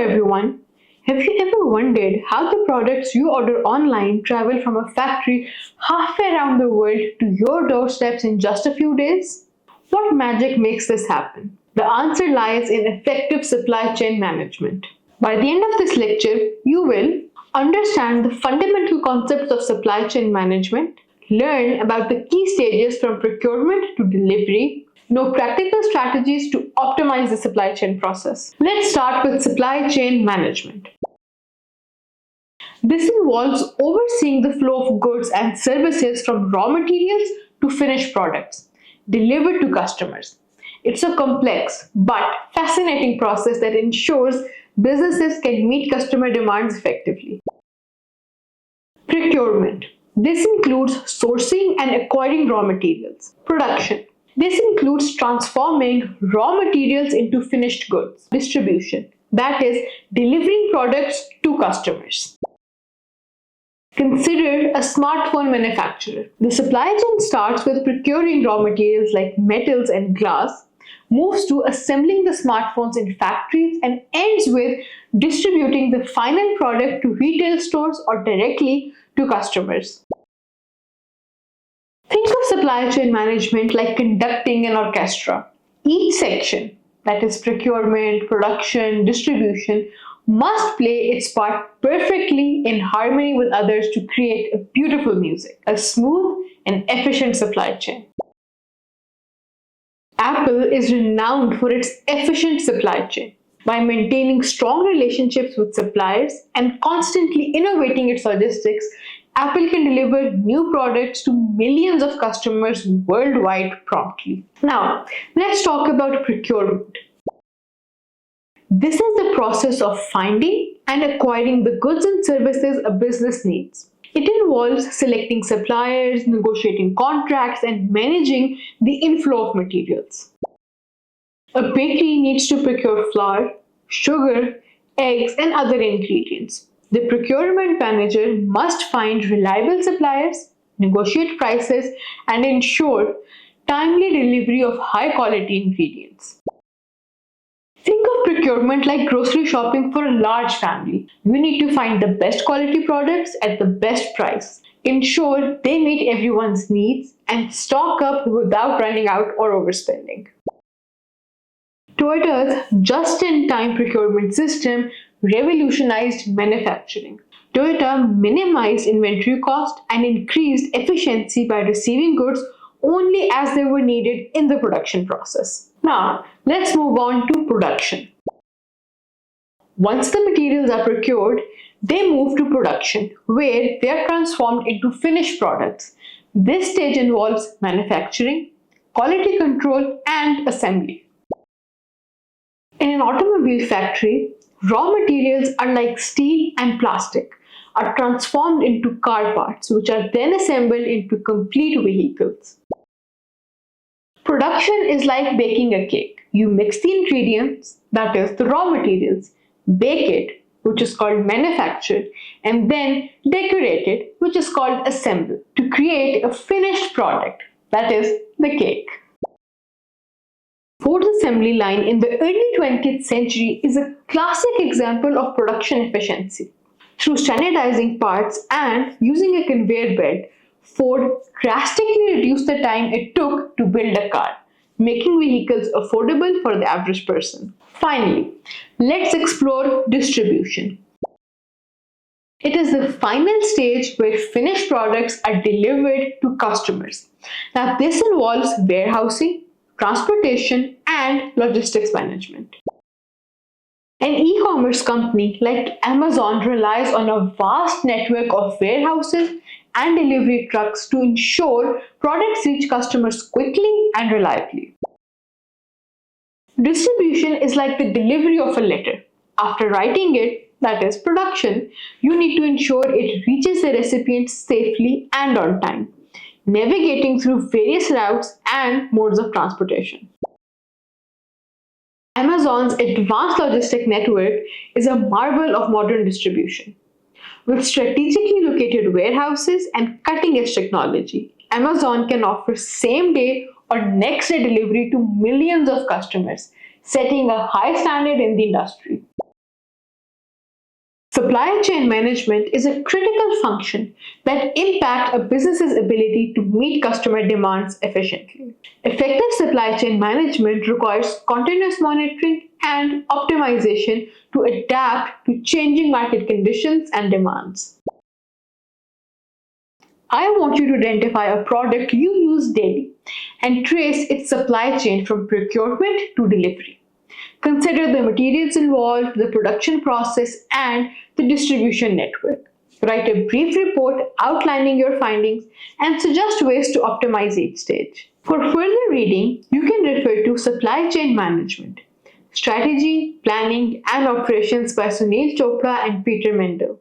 everyone. Have you ever wondered how the products you order online travel from a factory halfway around the world to your doorsteps in just a few days? What magic makes this happen? The answer lies in effective supply chain management. By the end of this lecture, you will understand the fundamental concepts of supply chain management, learn about the key stages from procurement to delivery, know practical strategies to optimize the supply chain process. Let's start with supply chain management. This involves overseeing the flow of goods and services from raw materials to finished products delivered to customers. It's a complex but fascinating process that ensures businesses can meet customer demands effectively. Procurement. This includes sourcing and acquiring raw materials. Production. This includes transforming raw materials into finished goods. Distribution. That is, delivering products to customers. Consider a smartphone manufacturer. The supply chain starts with procuring raw materials like metals and glass, moves to assembling the smartphones in factories, and ends with distributing the final product to retail stores or directly to customers. Think of supply chain management like conducting an orchestra. Each section, that is procurement, production, distribution, must play its part perfectly in harmony with others to create a beautiful music, a smooth and efficient supply chain. Apple is renowned for its efficient supply chain. By maintaining strong relationships with suppliers and constantly innovating its logistics, Apple can deliver new products to millions of customers worldwide promptly. Now, let's talk about procurement. This is the process of finding and acquiring the goods and services a business needs. It involves selecting suppliers, negotiating contracts, and managing the inflow of materials. A bakery needs to procure flour, sugar, eggs, and other ingredients. The procurement manager must find reliable suppliers, negotiate prices, and ensure timely delivery of high-quality ingredients. Think of procurement like grocery shopping for a large family. You need to find the best quality products at the best price, ensure they meet everyone's needs, and stock up without running out or overspending. Toyota's just-in-time procurement system revolutionized manufacturing. Toyota minimized inventory cost and increased efficiency by receiving goods only as they were needed in the production process. Now, let's move on to production. Once the materials are procured, they move to production, where they are transformed into finished products. This stage involves manufacturing, quality control, and assembly. In an automobile factory, raw materials are like steel and plastic, are transformed into car parts, which are then assembled into complete vehicles. Production is like baking a cake. You mix the ingredients, that is, the raw materials, bake it, which is called manufacture, and then decorate it, which is called assemble, to create a finished product, that is, the cake. Ford's assembly line in the early 20th century is a classic example of production efficiency. Through standardizing parts and using a conveyor belt, Ford drastically reduced the time it took to build a car, making vehicles affordable for the average person. Finally, let's explore distribution. It is the final stage where finished products are delivered to customers. Now, this involves warehousing, transportation, and logistics management. An e-commerce company like Amazon relies on a vast network of warehouses and delivery trucks to ensure products reach customers quickly and reliably. Distribution is like the delivery of a letter. After writing it, that is production, you need to ensure it reaches the recipient safely and on time, navigating through various routes and modes of transportation. Amazon's advanced logistic network is a marvel of modern distribution. With strategically located warehouses and cutting-edge technology, Amazon can offer same-day or next-day delivery to millions of customers, setting a high standard in the industry. Supply chain management is a critical function that impacts a business's ability to meet customer demands efficiently. Effective supply chain management requires continuous monitoring and optimization to adapt to changing market conditions and demands. I want you to identify a product you use daily and trace its supply chain from procurement to delivery. Consider the materials involved, the production process, and the distribution network. Write a brief report outlining your findings and suggest ways to optimize each stage. For further reading, you can refer to Supply Chain Management, Strategy, Planning, and Operations by Sunil Chopra and Peter Mendel.